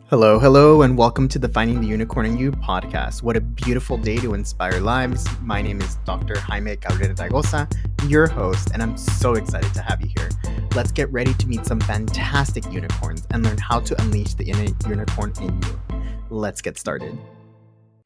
Hello, hello, and welcome to the Finding the Unicorn in You podcast. What a beautiful day to inspire lives. My name is Dr. Jaime Raygoza, your host, and I'm so excited to have you here. Let's get ready to meet some fantastic unicorns and learn how to unleash the inner unicorn in you. Let's get started.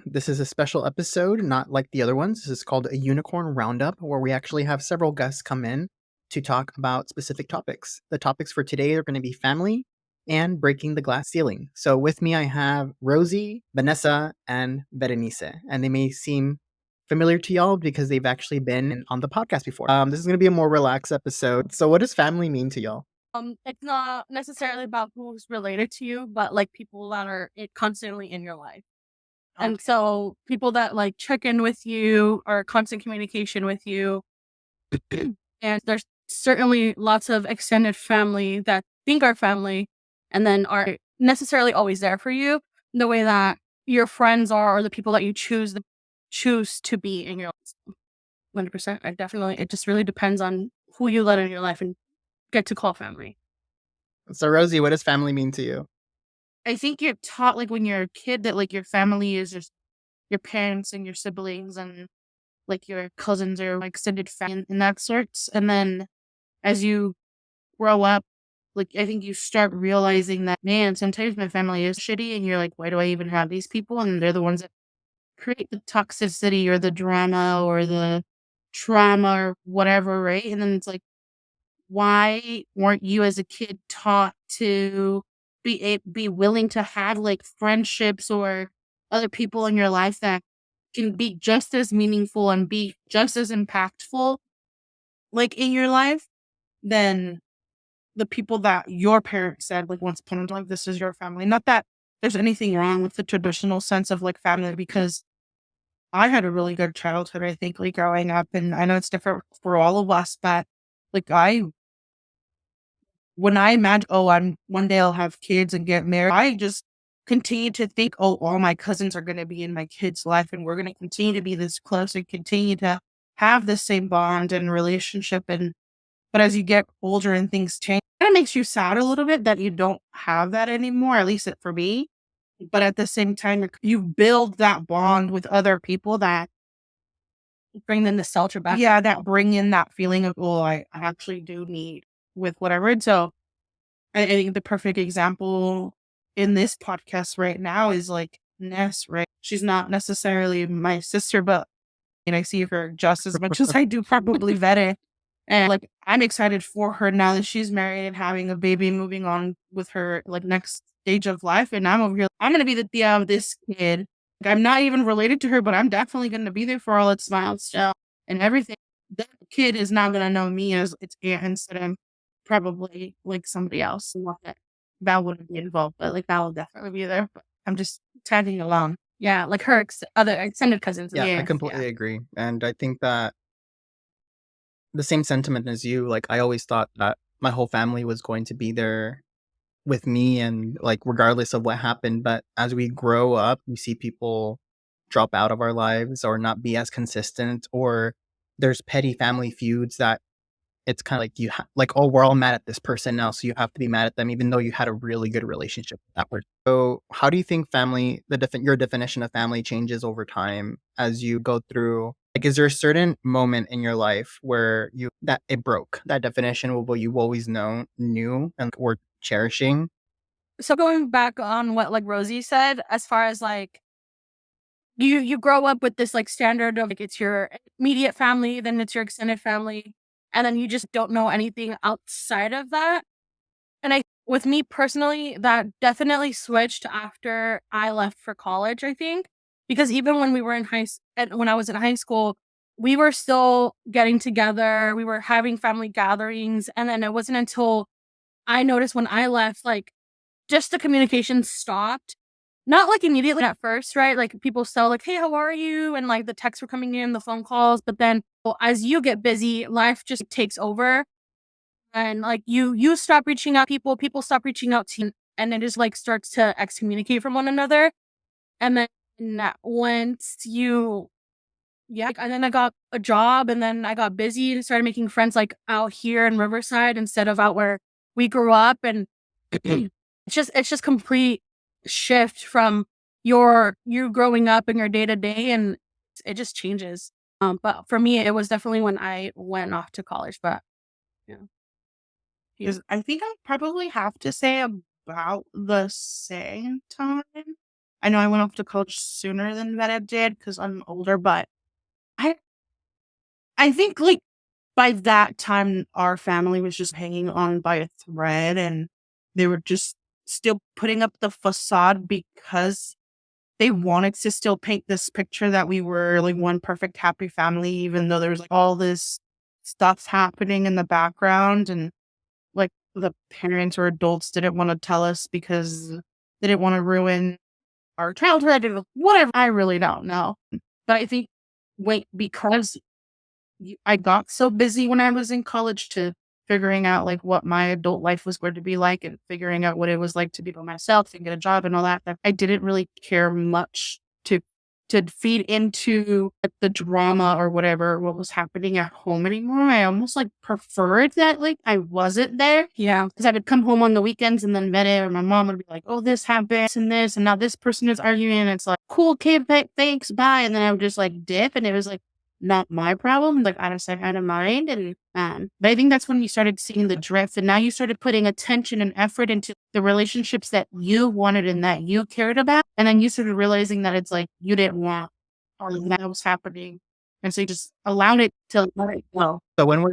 This is a special episode, not like the other ones. This is called a Unicorn Roundup, where we actually have several guests come in to talk about specific topics. The topics for today are going to be family and breaking the glass ceiling. So with me, I have Rosie, Vanessa, and Verenice, and they may seem familiar to y'all because they've actually been on the podcast before. This is going to be a more relaxed episode. So what does family mean to y'all? It's not necessarily about who's related to you, but like people that are constantly in your life. And so people that like check in with you or constant communication with you. And there's certainly lots of extended family that think are family and then are necessarily always there for you the way that your friends are or the people that you choose to be in your life. 100%. It just really depends on who you let in your life and get to call family. So Rosie, what does family mean to you? I think you're taught like when you're a kid that like your family is just your parents and your siblings and like your cousins or like extended family and that sorts. And then as you grow up, like I think you start realizing that, man, sometimes my family is shitty and you're like, why do I even have these people? And they're the ones that create the toxicity or the drama or the trauma or whatever, right? And then it's like, why weren't you as a kid taught to be willing to have like friendships or other people in your life that can be just as meaningful and be just as impactful like in your life than the people that your parents said like once upon a time, this is your family. Not that there's anything wrong with the traditional sense of like family, because I had a really good childhood, I think, like growing up, and I know it's different for all of us, but like when I imagine, one day I'll have kids and get married, I just continue to think, oh, all my cousins are going to be in my kid's life and we're going to continue to be this close and continue to have the same bond and relationship. But as you get older and things change, it makes you sad a little bit that you don't have that anymore, at least for me. But at the same time, you build that bond with other people that bring the nostalgia back. Yeah, that bring in that feeling of, oh, I actually do need with whatever. And so I think the perfect example in this podcast right now is like Ness, right? She's not necessarily my sister, but I see her just as much as I do probably Vere. And like I'm excited for her now that she's married and having a baby, moving on with her like next stage of life. And I'm over here, I'm gonna be the Tia of this kid. Like, I'm not even related to her, but I'm definitely gonna be there for all its milestones and everything. That kid is not gonna know me as its aunt instead of probably like somebody else. Not that Val wouldn't be involved, but like Val will definitely be there. But I'm just tagging along. Yeah, like her other extended cousins. Yeah, I completely agree. And I think that the same sentiment as you, like I always thought that my whole family was going to be there with me and like regardless of what happened. But as we grow up, we see people drop out of our lives or not be as consistent, or there's petty family feuds that it's kind of like like, oh, we're all mad at this person now, so you have to be mad at them even though you had a really good relationship with that person. So how do you think family, your definition of family changes over time as you go through? Like, is there a certain moment in your life where that it broke that definition of what you always knew and were cherishing? So going back on what like Rosie said, as far as like you grow up with this like standard of like it's your immediate family, then it's your extended family, and then you just don't know anything outside of that. And with me personally, that definitely switched after I left for college, I think, because even when we were when I was in high school, we were still getting together, we were having family gatherings, and then it wasn't until I noticed when I left, like just the communication stopped. Not like immediately at first, right? Like people still like, hey, how are you? And like the texts were coming in, the phone calls. But then as you get busy, life just takes over. And like you stop reaching out people stop reaching out to you, and it just like starts to excommunicate from one another. And then once and then I got a job and then I got busy and started making friends like out here in Riverside instead of out where we grew up. And it's just complete shift from you growing up in your day to day, and it just changes. But for me, it was definitely when I went off to college. But yeah, because I think I probably have to say about the same time. I know I went off to college sooner than Vanessa did because I'm older, but I I think like by that time our family was just hanging on by a thread, and they were just still putting up the facade because they wanted to still paint this picture that we were like one perfect happy family, even though there was like all this stuff happening in the background, and like the parents or adults didn't want to tell us because they didn't want to ruin our childhood or whatever. I really don't know. But I think because I got so busy when I was in college to figuring out like what my adult life was going to be like and figuring out what it was like to be by myself and get a job and all that, that I didn't really care much to feed into the drama or whatever what was happening at home anymore. I almost like preferred that like I wasn't there. Yeah. Because I would come home on the weekends and then Meta or my mom would be like, oh, this happened and this, and now this person is arguing. And it's like, cool, kid, thanks, bye. And then I would just like dip, and it was like not my problem, like out of sight, out of mind. And but I think that's when you started seeing the drift, and now you started putting attention and effort into the relationships that you wanted and that you cared about. And then you started realizing that it's like you didn't want all of that was happening. And so you just allowed it to let it go. So when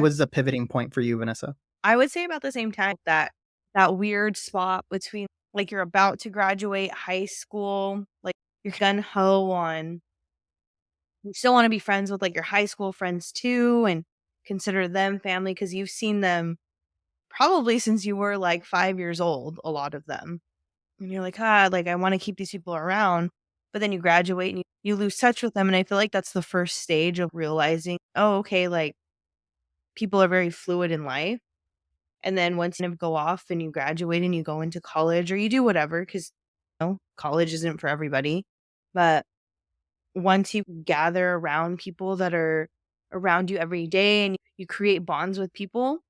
was the pivoting point for you, Vanessa? I would say about the same time that weird spot between like you're about to graduate high school, like you're gun ho on you still want to be friends with like your high school friends too and consider them family because you've seen them probably since you were like 5 years old, a lot of them. And you're like, like I want to keep these people around. But then you graduate and you lose touch with them. And I feel like that's the first stage of realizing, oh, okay, like people are very fluid in life. And then once you go off and you graduate and you go into college or you do whatever, because college isn't for everybody. But once you gather around people that are around you every day and you create bonds with people,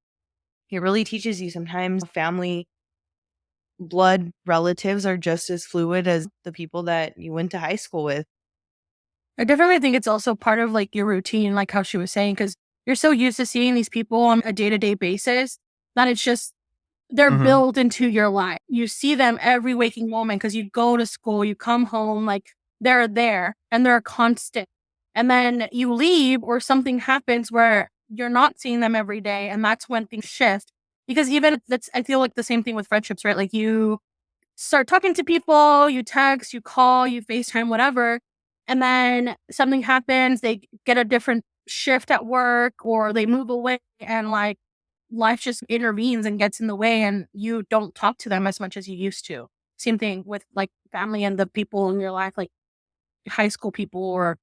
it really teaches you sometimes family blood relatives are just as fluid as the people that you went to high school with. I definitely think it's also part of like your routine, like how she was saying, because you're so used to seeing these people on a day-to-day basis that it's just they're built into your life. You see them every waking moment because you go to school, you come home, like they're there and they're constant. And then you leave or something happens where you're not seeing them every day. And that's when things shift. Because even I feel like the same thing with friendships, right? Like you start talking to people, you text, you call, you FaceTime, whatever. And then something happens, they get a different shift at work or they move away, and like life just intervenes and gets in the way and you don't talk to them as much as you used to. Same thing with like family and the people in your life, like high school people or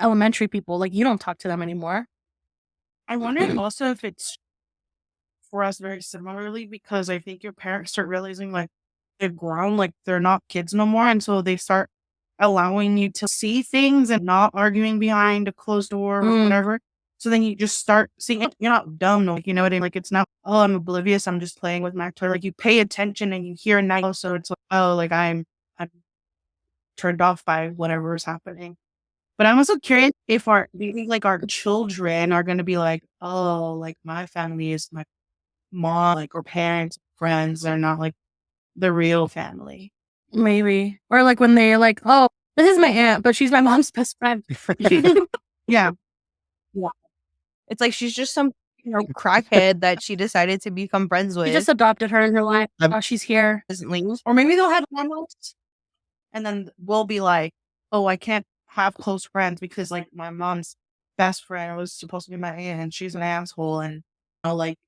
elementary people, like you don't talk to them anymore. I wonder also if it's for us very similarly because I think your parents start realizing like they've grown, like they're not kids no more. And so they start allowing you to see things and not arguing behind a closed door or whatever. So then you just start seeing it. You're not dumb, no, you know what I mean? Like it's not, oh, I'm oblivious, I'm just playing with my toy. Like you pay attention and you hear now. So it's like, oh, like I'm turned off by whatever is happening. But I'm also curious if do you think like our children are gonna be like, oh, like my family is my mom, like or parents, friends are not like the real family. Maybe. Or like when they're like, oh, this is my aunt, but she's my mom's best friend. Yeah. Yeah. It's like she's just some crackhead that she decided to become friends with. You just adopted her in her life. Oh, she's here. Doesn't leave. Or maybe they'll have animals. And then we'll be like, oh, I can't have close friends because like my mom's best friend was supposed to be my aunt and she's an asshole. And like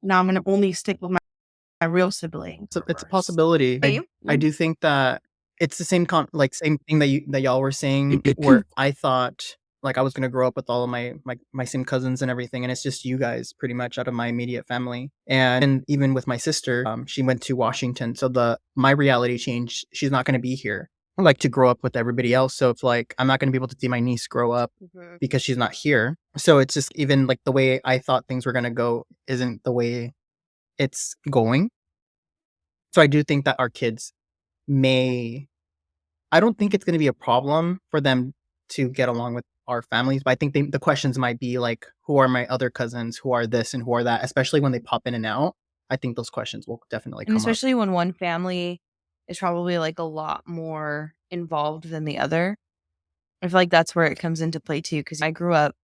now I'm going to only stick with my real sibling. So it's a possibility. I do think that it's the same same thing that y'all were saying where I thought like I was gonna grow up with all of my same cousins and everything, and it's just you guys pretty much out of my immediate family. And even with my sister, she went to Washington, so my reality changed. She's not gonna be here like to grow up with everybody else. So it's like I'm not gonna be able to see my niece grow up because she's not here. So it's just even like the way I thought things were gonna go isn't the way it's going. So I do think that our kids I don't think it's going to be a problem for them to get along with our families, but I think the questions might be like, who are my other cousins? Who are this and who are that? Especially when they pop in and out. I think those questions will definitely And come up. especially when one family is probably like a lot more involved than the other. I feel like that's where it comes into play too, because I grew up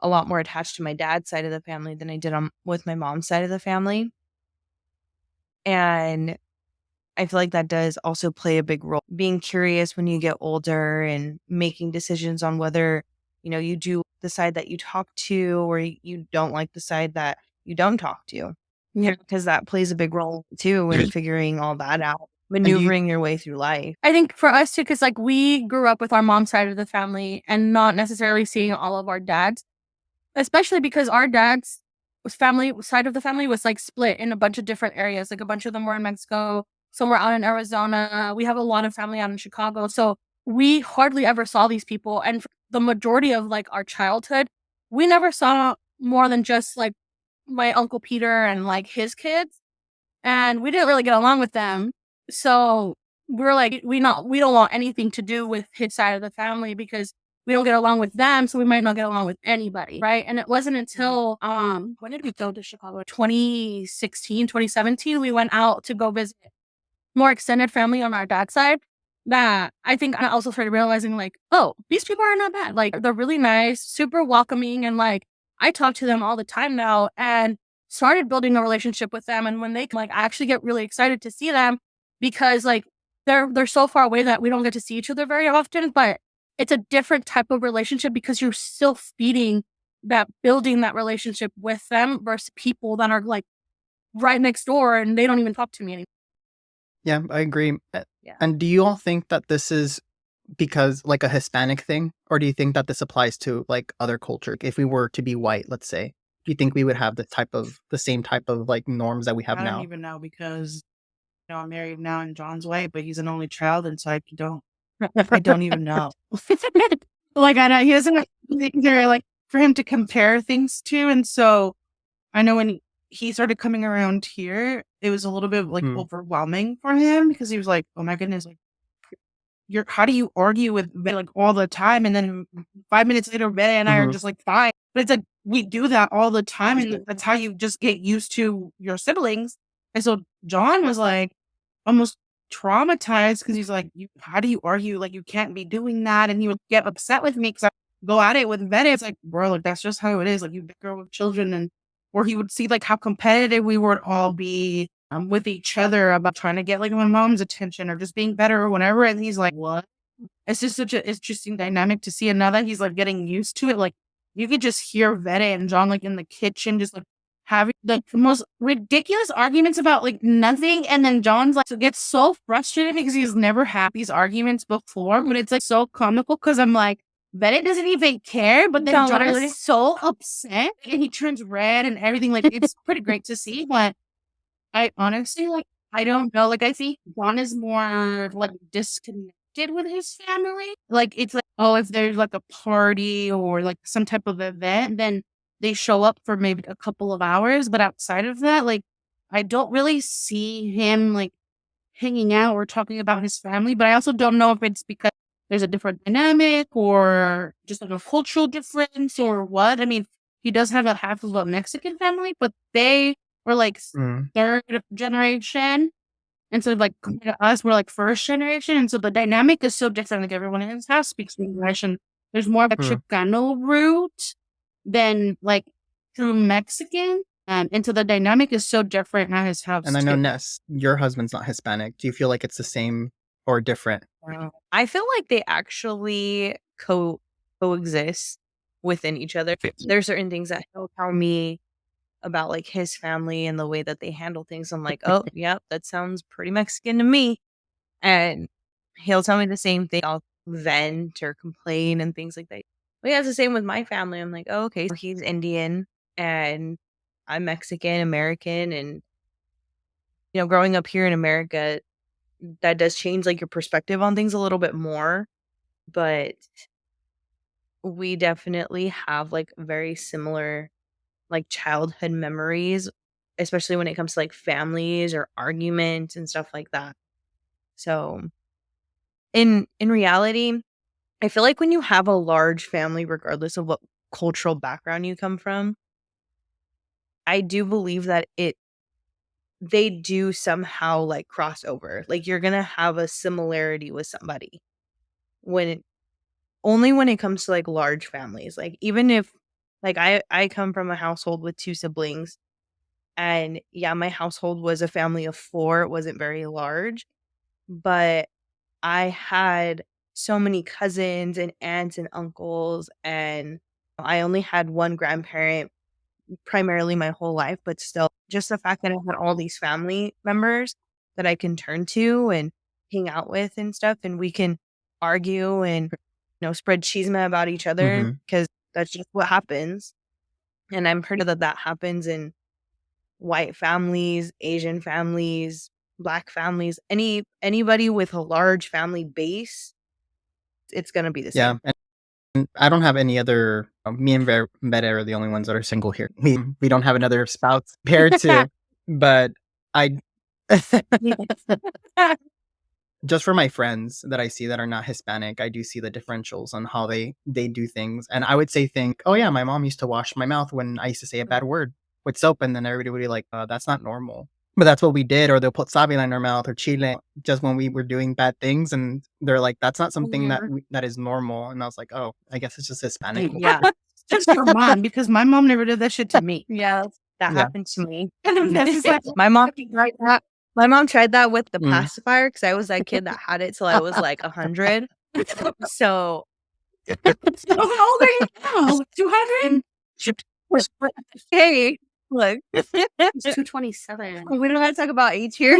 a lot more attached to my dad's side of the family than I did with my mom's side of the family. And I feel like that does also play a big role. Being curious when you get older and making decisions on whether, you do the side that you talk to or you don't like the side that you don't talk to. Yeah. Because that plays a big role too in figuring all that out, do you- maneuvering your way through life. I think for us too, because like we grew up with our mom's side of the family and not necessarily seeing all of our dads, especially because our dad's family side of the family was like split in a bunch of different areas. Like a bunch of them were in Mexico, some were out in Arizona. We have a lot of family out in Chicago. So we hardly ever saw these people. And for the majority of like our childhood, we never saw more than just like my Uncle Peter and like his kids. And we didn't really get along with them. So we're like, we don't want anything to do with his side of the family because we don't get along with them, so we might not get along with anybody, right? And it wasn't until when did we go to Chicago? 2016, 2017, we went out to go visit more extended family on our dad's side that I think I also started realizing like, oh, these people are not bad. Like they're really nice, super welcoming, and like I talk to them all the time now and started building a relationship with them. And when they like I actually get really excited to see them because like they're so far away that we don't get to see each other very often, but it's a different type of relationship because you're still feeding that, building that relationship with them versus people that are like right next door and they don't even talk to me anymore. Yeah, I agree. Yeah. And do you all think that this is because like a Hispanic thing, or do you think that this applies to like other culture? If we were to be white, let's say, do you think we would have the same type of like norms that we have I don't now? even know because I'm married now and John's white, but he's an only child, and so I don't even know. Like I know he doesn't have anything there like for him to compare things to, and so I know when he started coming around here, it was a little bit like overwhelming for him because he was like, "Oh my goodness, like how do you argue with Betty, like all the time?" And then 5 minutes later, Betty and I are just like fine. But it's like we do that all the time, and that's how you just get used to your siblings. And so John was like almost traumatized because he's like, how do you argue? Like you can't be doing that. And he would get upset with me because I go at it with Betty. It's like, bro, like that's just how it is. Like you bicker with children, and or he would see like how competitive we would all be with each other about trying to get like my mom's attention or just being better or whatever. And he's like, what? It's just such an interesting dynamic to see. And now that he's like getting used to it, like you could just hear Vede and John like in the kitchen just like having like the most ridiculous arguments about like nothing. And then John's like gets so frustrated because he's never had these arguments before. But it's like so comical because I'm like, Vede doesn't even care, but then John is so upset and he turns red and everything. Like it's pretty great to see, but I honestly like I don't know. Like I think John is more like disconnected with his family. Like it's like, oh, if there's like a party or like some type of event, then they show up for maybe a couple of hours. But outside of that, like I don't really see him like hanging out or talking about his family. But I also don't know if it's because there's a different dynamic or just like a cultural difference or what. I mean, he does have a half of a Mexican family, but they were like third generation. And so like compared to us, we're like first generation. And so the dynamic is so different. Like everyone in his house speaks English and there's more of a Chicano root than like through Mexican. And so the dynamic is so different at his house. And I know, Ness, your husband's not Hispanic. Do you feel like it's the same or different? I feel like they actually coexist within each other. There are certain things that he'll tell me about like his family and the way that they handle things. I'm like, oh, yep, that sounds pretty Mexican to me. And he'll tell me the same thing. I'll vent or complain and things like that. But yeah, it's the same with my family. I'm like, oh, okay, so he's Indian and I'm Mexican, American. And, growing up here in America, that does change like your perspective on things a little bit more. But we definitely have like very similar like childhood memories, especially when it comes to like families or arguments and stuff like that. So in reality, I feel like when you have a large family, regardless of what cultural background you come from, I do believe that they do somehow like cross over. Like you're gonna have a similarity with somebody when only when it comes to like large families. Like even if like I come from a household with 2 siblings, and yeah, my household was a family of 4. It wasn't very large, but I had so many cousins and aunts and uncles, and I only had one grandparent primarily my whole life, but still just the fact that I had all these family members that I can turn to and hang out with and stuff, and we can argue and, spread chisme about each other because that's just what happens. And I'm pretty sure that that happens in white families, Asian families, Black families, anybody with a large family base, it's gonna be the Yeah, same. and I don't have any other. Me and Beta are the only ones that are single here. We don't have another spouse paired to, but I just for my friends that I see that are not Hispanic, I do see the differentials on how they do things. And I would think, oh yeah, my mom used to wash my mouth when I used to say a bad word with soap, and then everybody would be like, that's not normal. But that's what we did, or they'll put sabila in our mouth or chile just when we were doing bad things, and they're like, that's not something that is normal. And I was like, oh, I guess it's just Hispanic. Yeah. Just your mom, because my mom never did that shit to me. Yeah, that Yeah. happened to me. My My mom tried that. My mom tried that with the Mm. pacifier because I was that kid that had it till I was like 100. So So how old are you now? 200? hey, look, It's 227. we don't have to talk about age here.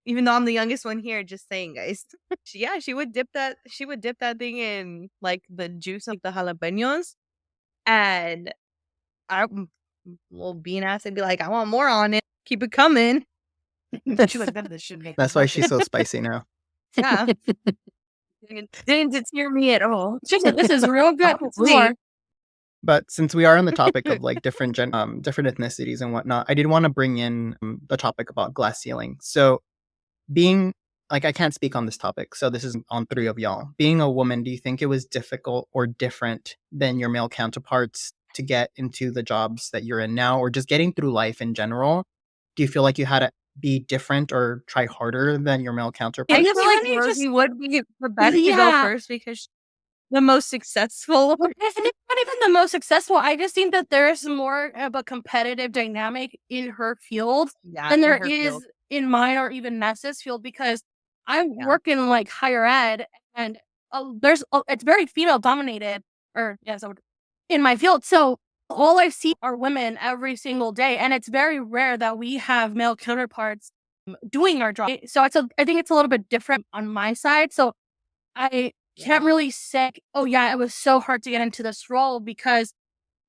Even though I'm the youngest one here, just saying, guys. Yeah, she would dip that thing in like the juice of the jalapenos, and I little bean ass would be like, I want more on it. Keep it coming. She's like, that shit make That's why she's so spicy now. Yeah. Didn't deter me at all. She said, this is real good. Sweet. But since we are on the topic of like different different ethnicities and whatnot, I did want to bring in the topic about glass ceiling. So being like, I can't speak on this topic, so this is on 3 of y'all. Being a woman, do you think it was difficult or different than your male counterparts to get into the jobs that you're in now, or just getting through life in general? Do you feel like you had to be different or try harder than your male counterparts? I Yeah, feel like honey, Rosie would be the best to go first because she's the most successful. And it's not even the most successful. I just think that there is more of a competitive dynamic in her field Yeah, than in there her is field. in mine or even Nessa's field, because I Yeah. work in like higher ed, and it's very female dominated, or yeah, so in my field. So all I see are women every single day, and it's very rare that we have male counterparts doing our job. So I think it's a little bit different on my side. So I can't really say, oh yeah, it was so hard to get into this role, because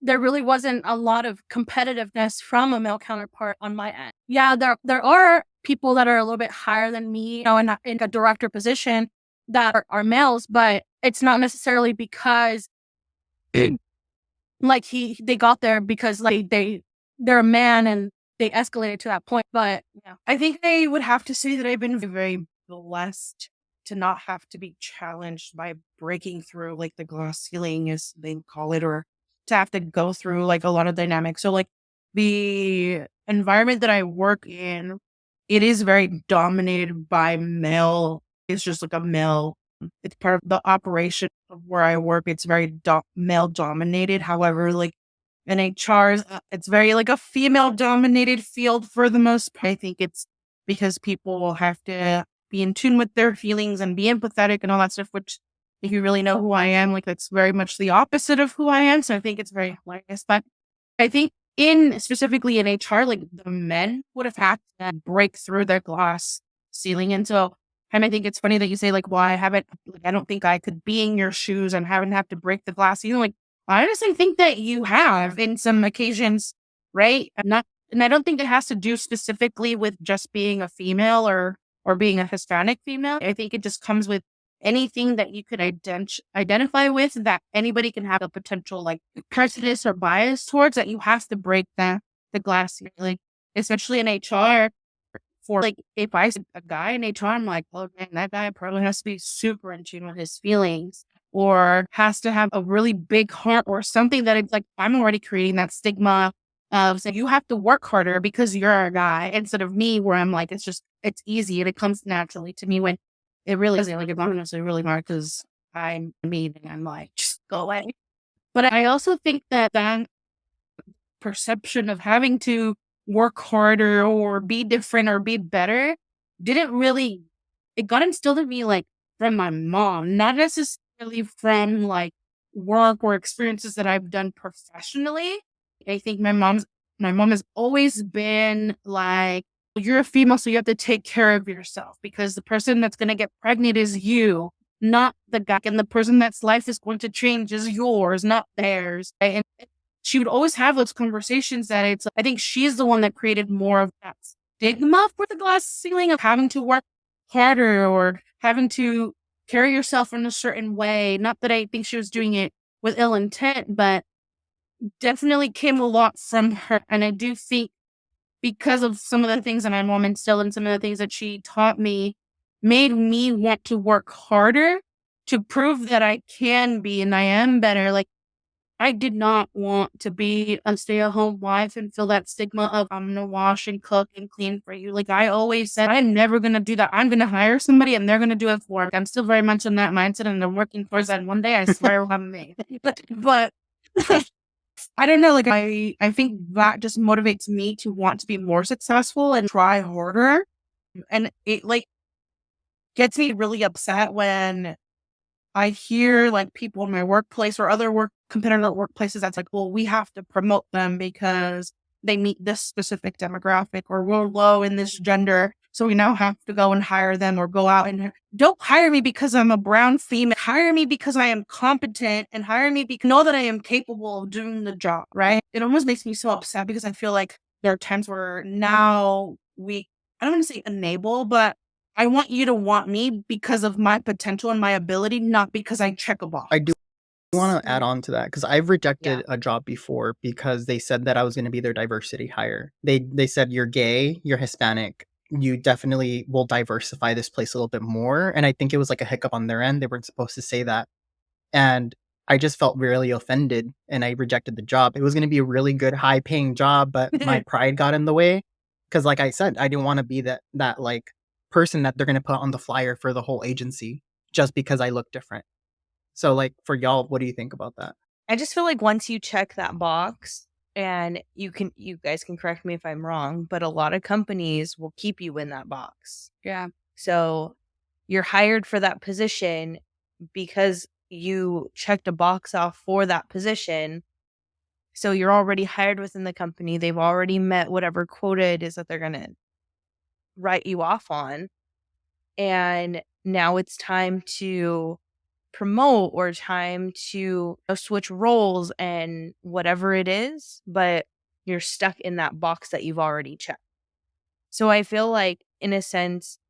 there really wasn't a lot of competitiveness from a male counterpart on my end. Yeah, there are people that are a little bit higher than me, in a director position that are males, but it's not necessarily because like they got there because like they're a man and they escalated to that point. But yeah, I think I would have to say that I've been very blessed to not have to be challenged by breaking through like the glass ceiling, as they call it, or to have to go through like a lot of dynamics. So like the environment that I work in, it is very dominated by male. It's just like a male. It's part of the operation of where I work. It's very male dominated. However, like in HR, it's very like a female dominated field for the most part. I think it's because people will have to be in tune with their feelings and be empathetic and all that stuff, which if you really know who I am, like that's very much the opposite of who I am. So I think it's very hilarious. But I think specifically in HR, like the men would have had to break through their glass ceiling. And so I think it's funny that you say like, well, I don't think I could be in your shoes and haven't have to break the glass ceiling. Like, I honestly think that you have in some occasions, right? And I don't think it has to do specifically with just being a female or being a Hispanic female. I think it just comes with anything that you could identify with that anybody can have a potential like prejudice or bias towards, that you have to break the glass ceiling, especially in HR. for like if I see a guy in HR, I'm like, oh man, that guy probably has to be super in tune with his feelings or has to have a really big heart or something that it's like I'm already creating that stigma of saying you have to work harder because you're a guy instead of me where I'm like, it's easy and it comes naturally to me when it really isn't. Like, if I'm necessarily really hard because I'm mean and I'm like, just go away. But I also think that perception of having to work harder or be different or be better didn't really, it got instilled in me like from my mom, not necessarily from like work or experiences that I've done professionally. I think my mom has always been like, you're a female, so you have to take care of yourself because the person that's going to get pregnant is you, not the guy. And the person that's life is going to change is yours, not theirs. And she would always have those conversations that I think she's the one that created more of that stigma for the glass ceiling of having to work harder or having to carry yourself in a certain way. Not that I think she was doing it with ill intent, but definitely came a lot from her. And I do think because of some of the things that my mom instilled and some of the things that she taught me made me want to work harder to prove that I can be and I am better. Like, I did not want to be a stay-at-home wife and feel that stigma of I'm going to wash and cook and clean for you. Like, I always said, I'm never going to do that. I'm going to hire somebody and they're going to do it for me. I'm still very much in that mindset and I'm working towards that. One day I swear I'll have me. But I don't know, like I think that just motivates me to want to be more successful and try harder. And it like gets me really upset when I hear like people in my workplace or other competitor workplaces that's like, well, we have to promote them because they meet this specific demographic or we're low in this gender. So we now have to go and hire them or go out and don't hire me because I'm a brown female. Hire me because I am competent and hire me because know that I am capable of doing the job, right? It almost makes me so upset because I feel like there are times where now I don't want to say enable, but I want you to want me because of my potential and my ability, not because I check a box. I do want to add on to that because I've rejected a job before because they said that I was going to be their diversity hire. They said you're gay, you're Hispanic, you definitely will diversify this place a little bit more. And I think it was like a hiccup on their end. They weren't supposed to say that. And I just felt really offended and I rejected the job. It was going to be a really good, high paying job, but my pride got in the way. Because like I said, I didn't want to be that like person that they're going to put on the flyer for the whole agency just because I look different. So like for y'all, what do you think about that? I just feel like once you check that box, and you guys can correct me if I'm wrong, but a lot of companies will keep you in that box. Yeah. So you're hired for that position because you checked a box off for that position. So you're already hired within the company. They've already met whatever quota it is that they're going to write you off on. And now it's time to promote or time to switch roles and whatever it is, but you're stuck in that box that you've already checked. So I feel like in a sense,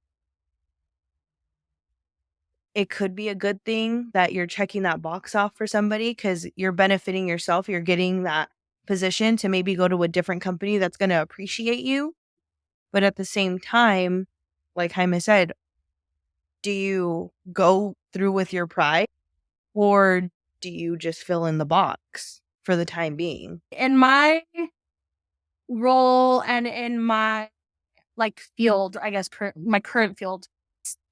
it could be a good thing that you're checking that box off for somebody because you're benefiting yourself. You're getting that position to maybe go to a different company that's going to appreciate you. But at the same time, like Jaime said, do you go through with your pride or do you just fill in the box for the time being? In my role and in my like field, I guess my current field,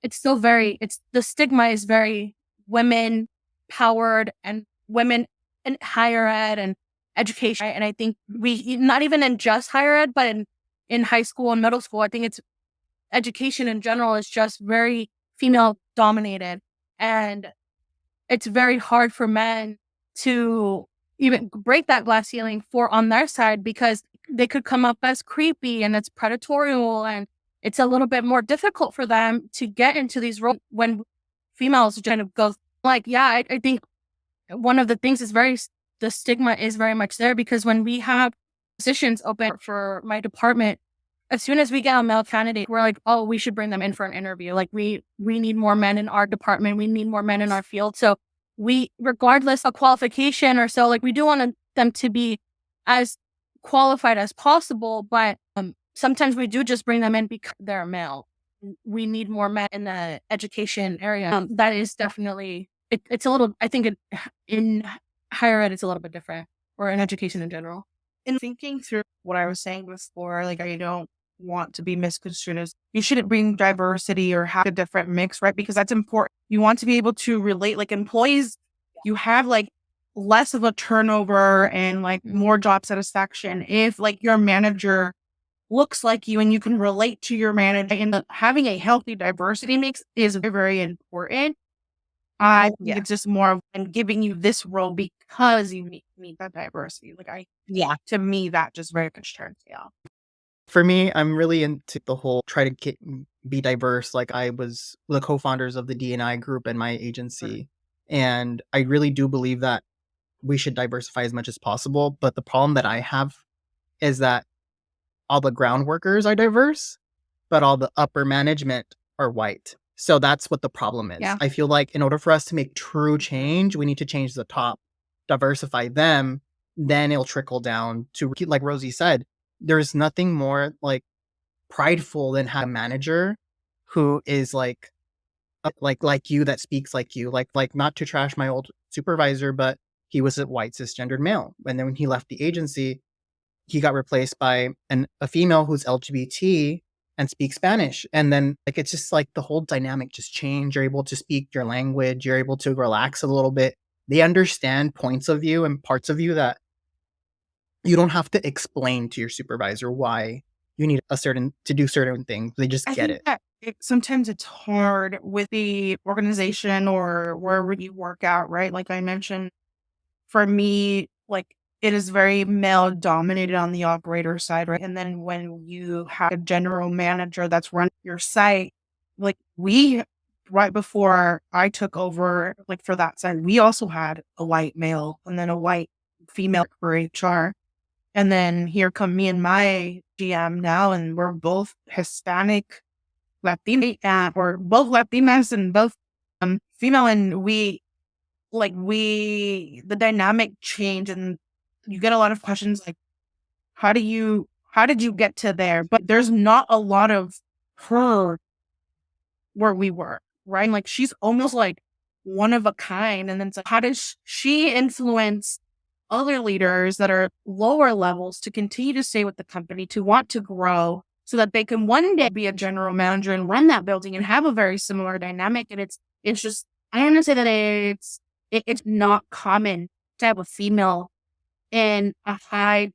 it's still the stigma is very women powered and women in higher ed and education. Right? And I think not even in just higher ed, but in high school and middle school, I think it's education in general is just very female dominated. And it's very hard for men to even break that glass ceiling on their side because they could come up as creepy and it's predatory and it's a little bit more difficult for them to get into these roles when females kind of go like, I think one of the things is the stigma is very much there because when we have positions open for my department, as soon as we get a male candidate, we're like, oh, we should bring them in for an interview. Like we need more men in our department. We need more men in our field. So regardless of qualification like we do want them to be as qualified as possible, but sometimes we do just bring them in because they're male. We need more men in the education area. That is definitely, it's a little, I think in higher ed, it's a little bit different, or in education in general. In thinking through what I was saying before, like, I don't want to be misconstrued as you shouldn't bring diversity or have a different mix, right? Because that's important. You want to be able to relate, like employees, you have like less of a turnover and like more job satisfaction if like your manager looks like you and you can relate to your manager, and having a healthy diversity mix is very, very important. I think it's just more of giving you this role because you need that diversity. Like to me, that just very much turns me off. For me, I'm really into the whole try to be diverse. Like I was the co-founders of the D&I group in my agency. And I really do believe that we should diversify as much as possible. But the problem that I have is that all the ground workers are diverse, but all the upper management are white. So that's what the problem is. Yeah. I feel like in order for us to make true change, we need to change the top, diversify them, then it'll trickle down to, like Rosie said, there's nothing more like prideful than having a manager who is like you, that speaks like you, like not to trash my old supervisor, but he was a white cisgendered male. And then when he left the agency, he got replaced by a female who's LGBT and speaks Spanish. And then like, it's just like the whole dynamic just changed. You're able to speak your language. You're able to relax a little bit. They understand points of view and parts of you that you don't have to explain to your supervisor why you need to do certain things. They just get it. That sometimes it's hard with the organization or wherever you work out, right? Like I mentioned, for me, like it is very male dominated on the operator side, right? And then when you have a general manager that's running your site, like right before I took over, like for that side, we also had a white male and then a white female for HR. And then here come me and my GM now, and we're both Hispanic, Latina, or both Latinas and both female. And the dynamic change, and you get a lot of questions like, how did you get to there? But there's not a lot of her where we were, right? Like she's almost like one of a kind. And then it's like, how does she influence other leaders that are lower levels to continue to stay with the company, to want to grow so that they can one day be a general manager and run that building and have a very similar dynamic? And it's just, I understand that it's not common to have a female in a high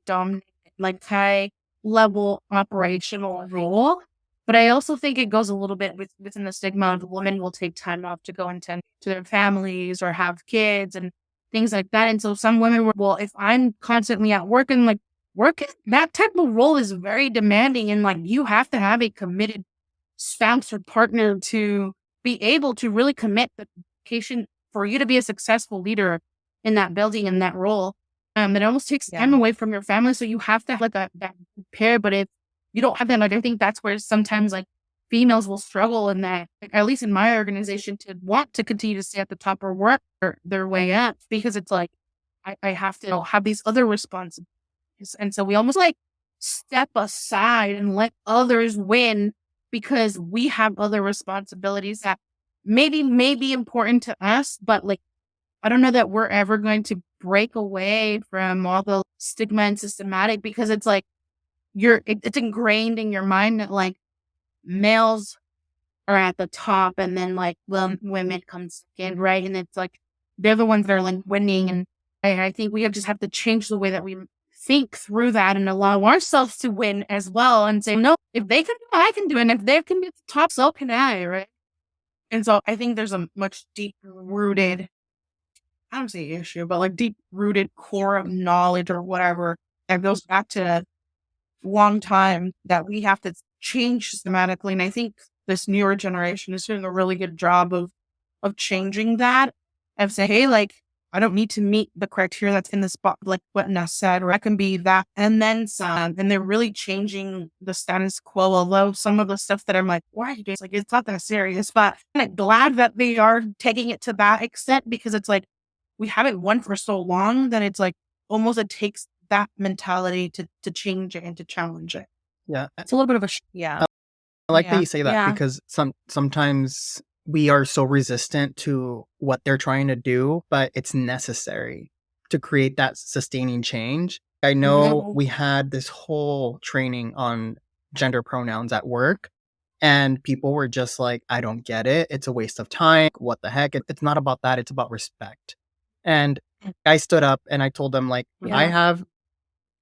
level operational role. But I also think it goes a little bit within the stigma of women will take time off to go and tend to their families or have kids and things like that. And so some women were, well, if I'm constantly at work and like that type of role is very demanding. And like, you have to have a committed spouse or partner to be able to really commit the patient for you to be a successful leader in that building and that role. It almost takes time away from your family. So you have to have like that pair. But if you don't have that, I think that's where sometimes like females will struggle in that, like, at least in my organization, to want to continue to stay at the top or work their way up, because it's like, I have to have these other responsibilities. And so we almost like step aside and let others win because we have other responsibilities that maybe may be important to us, but like, I don't know that we're ever going to break away from all the stigma and systematic, because it's like, it's ingrained in your mind that like males are at the top and then like women come second, right? And it's like they're the ones that are like winning. And I think we just have to change the way that we think through that and allow ourselves to win as well, and say, no, if they can do it, I can do it. And if they can be at the top, so can I, right? And so I think there's a much deeper rooted, I don't say issue, but like deep rooted core of knowledge or whatever that goes back to a long time that we have to change systematically. And I think this newer generation is doing a really good job of changing that, of saying, hey, like, I don't need to meet the criteria that's in the spot, like what Ness said, or I can be that and then some. And they're really changing the status quo. Although some of the stuff that I'm like, why are you doing? Like, it's not that serious, but I'm glad that they are taking it to that extent, because it's like, we haven't won for so long that it's like almost it takes that mentality to change it and to challenge it. Yeah. It's a little bit of a Yeah. I like that Yeah. you say that Yeah. because sometimes we are so resistant to what they're trying to do, but it's necessary to create that sustaining change. I know Mhm. we had this whole training on gender pronouns at work, and people were just like, I don't get it. It's a waste of time. What the heck? It's not about that. It's about respect. And I stood up and I told them, like, I Yeah. have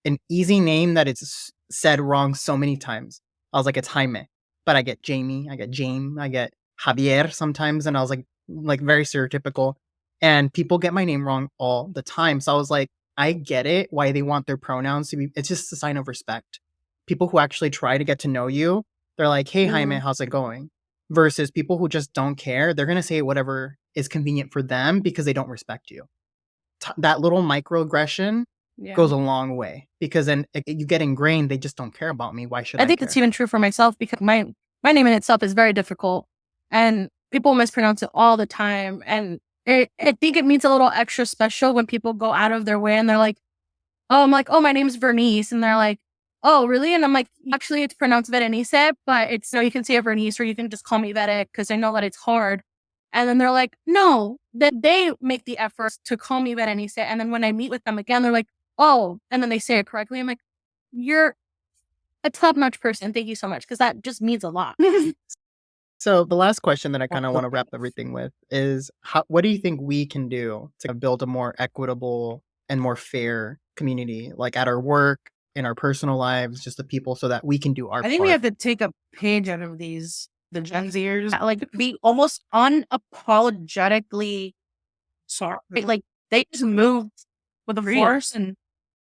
an easy name that it's said wrong so many times. I was like, it's Jaime, but I get Jamie, I get James, I get Javier sometimes, and I was like very stereotypical. And people get my name wrong all the time. So I was like, I get it why they want their pronouns to be. It's just a sign of respect. People who actually try to get to know you, they're like, hey Jaime, Mhm. how's it going? Versus people who just don't care, they're gonna say whatever is convenient for them because they don't respect you. That little microaggression Yeah. goes a long way because then you get ingrained. They just don't care about me. Why should I I think care? it's even true for myself because my name in itself is very difficult, and people mispronounce it all the time. And I think it means a little extra special when people go out of their way and they're like, "Oh," I'm like, "Oh, my name's Verenice," and they're like, "Oh, really?" And I'm like, "Actually, it's pronounced Verenice, but it's you can say it Verenice or you can just call me Vere because I know that it's hard." And then they're like, "No," that they make the effort to call me Verenice, and then when I meet with them again, they're like, "Oh," and then they say it correctly. I'm like, "You're a top-notch person. Thank you so much," because that just means a lot. So the last question that I kind of want to wrap everything with is, what do you think we can do to build a more equitable and more fair community, like at our work, in our personal lives, just the people, so that we can do our I think we part? have to take a page out of the Gen Zers, like be almost unapologetically sorry. Like they just move with a force and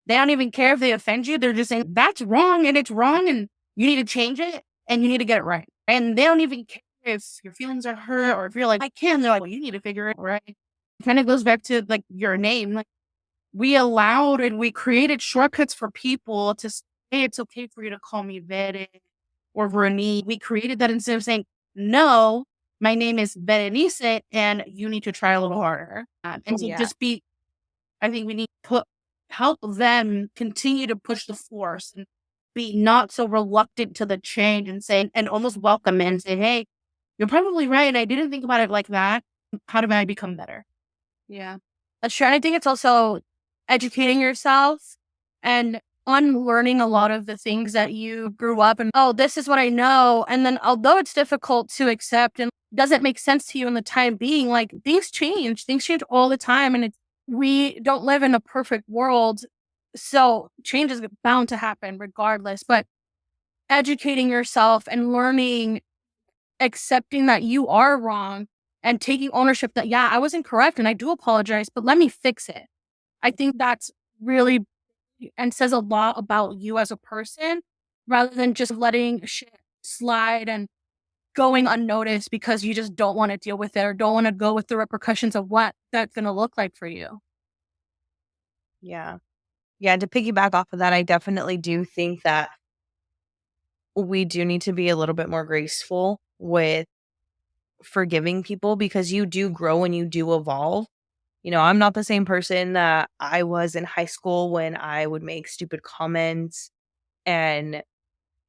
they don't even care if they offend you. They're just saying that's wrong and it's wrong and you need to change it and you need to get it right. And they don't even care if your feelings are hurt or if you're like, I can. They're like, well, you need to figure it right. It kind of goes back to like your name. Like we allowed and we created shortcuts for people to say it's okay for you to call me Vere or Verenice. We created that instead of saying, no, my name is Verenice and you need to try a little harder. And so Yeah. just be, I think we need to help them continue to push the force and be not so reluctant to the change and say, and almost welcome it and say, hey, you're probably right. I didn't think about it like that. How do I become better? Yeah. That's true. And I think it's also educating yourself and unlearning a lot of the things that you grew up and, oh, this is what I know. And then although it's difficult to accept and doesn't make sense to you in the time being, like things change all the time. And we don't live in a perfect world. So change is bound to happen regardless, but educating yourself and learning, accepting that you are wrong and taking ownership that, yeah, I was incorrect and I do apologize, but let me fix it. I think that's really and says a lot about you as a person rather than just letting shit slide and going unnoticed because you just don't want to deal with it or don't want to go with the repercussions of what that's going to look like for you. Yeah. Yeah. To piggyback off of that, I definitely do think that we do need to be a little bit more graceful with forgiving people because you do grow and you do evolve. I'm not the same person that I was in high school when I would make stupid comments and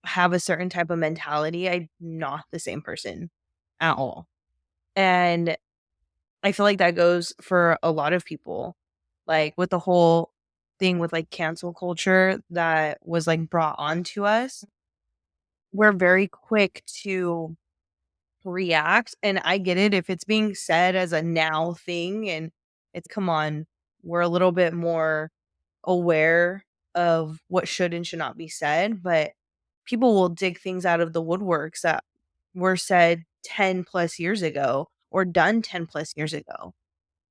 have a certain type of mentality. I'm not the same person at all. And I feel like that goes for a lot of people. Like with the whole thing with like cancel culture that was like brought onto us, we're very quick to react. And I get it if it's being said as a now thing and it's come on, we're a little bit more aware of what should and should not be said, but people will dig things out of the woodworks that were said 10 plus years ago or done 10 plus years ago.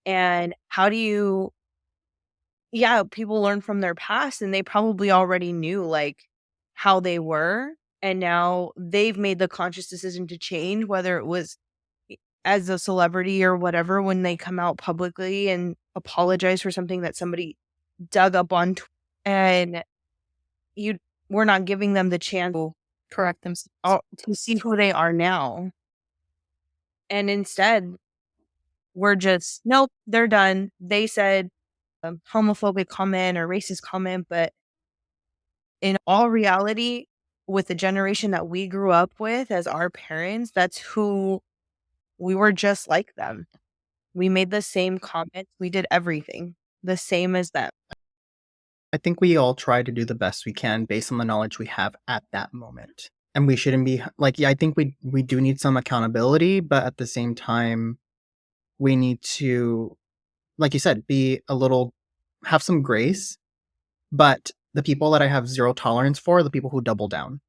And how do you, yeah, people learn from their past and they probably already knew like how they were. And now they've made the conscious decision to change, whether it was as a celebrity or whatever, when they come out publicly and apologize for something that somebody dug up on and you we're not giving them the chance to Correct themselves. to see who they are now. And instead, we're just, nope, they're done. They said a homophobic comment or racist comment, but in all reality, with the generation that we grew up with as our parents, that's who we were, just like them. We made the same comments. We did everything the same as them. I think we all try to do the best we can based on the knowledge we have at that moment. And we shouldn't be like, yeah, I think we do need some accountability, but at the same time, we need to, like you said, have some grace. But the people that I have zero tolerance for are the people who double down.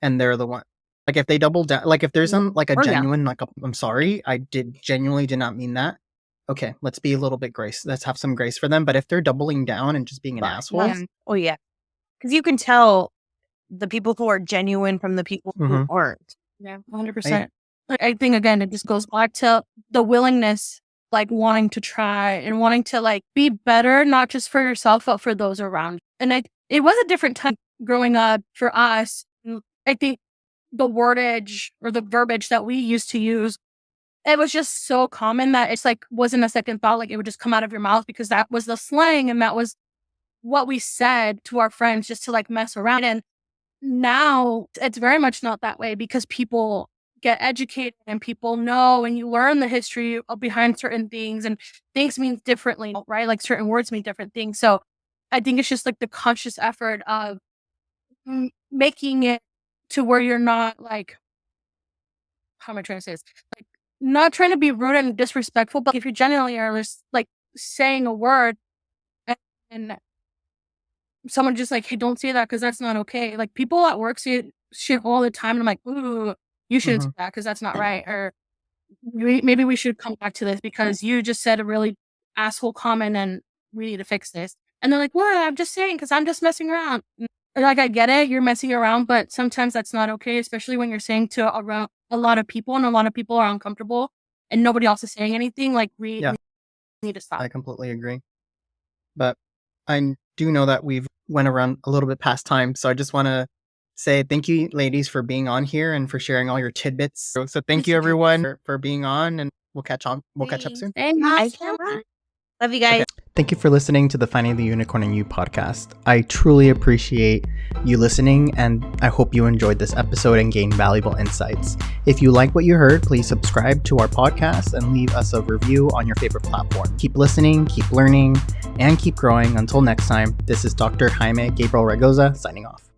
And they're the one, like if they double down, like if there's some like a genuine, like I'm sorry, genuinely did not mean that. Okay, let's be a little bit grace. Let's have some grace for them. But if they're doubling down and just being an asshole, oh yeah, because you can tell the people who are genuine from the people who aren't. Yeah, 100%. I think again, it just goes back to the willingness, like wanting to try and wanting to like be better, not just for yourself, but for those around. And it was a different time growing up for us. I think the wordage or the verbiage that we used to use, it was just so common that it's like wasn't a second thought. Like it would just come out of your mouth because that was the slang and that was what we said to our friends just to like mess around. And now it's very much not that way because people get educated and people know and you learn the history behind certain things and things mean differently, right? Like certain words mean different things. So I think it's just like the conscious effort of making it to where you're not like, how am I trying to say this? Like not trying to be rude and disrespectful, but if you genuinely are just like saying a word and someone just like, hey, don't say that because that's not okay. Like people at work say shit all the time. And I'm like, ooh, you shouldn't say that because that's not right. Or maybe we should come back to this because you just said a really asshole comment and we need to fix this. And they're like, well, I'm just saying because I'm just messing around. Like, I get it. You're messing around, but sometimes that's not okay, especially when you're saying to around a lot of people and a lot of people are uncomfortable and nobody else is saying anything. Like we need to stop. I completely agree. But I do know that we've went around a little bit past time. So I just want to say thank you, ladies, for being on here and for sharing all your tidbits. So thank you, everyone, for being on, and we'll catch up soon. Love you guys. Okay. Thank you for listening to the Finding the Unicorn in You podcast. I truly appreciate you listening, and I hope you enjoyed this episode and gained valuable insights. If you like what you heard, please subscribe to our podcast and leave us a review on your favorite platform. Keep listening, keep learning, and keep growing. Until next time, this is Dr. Jaime Raygoza signing off.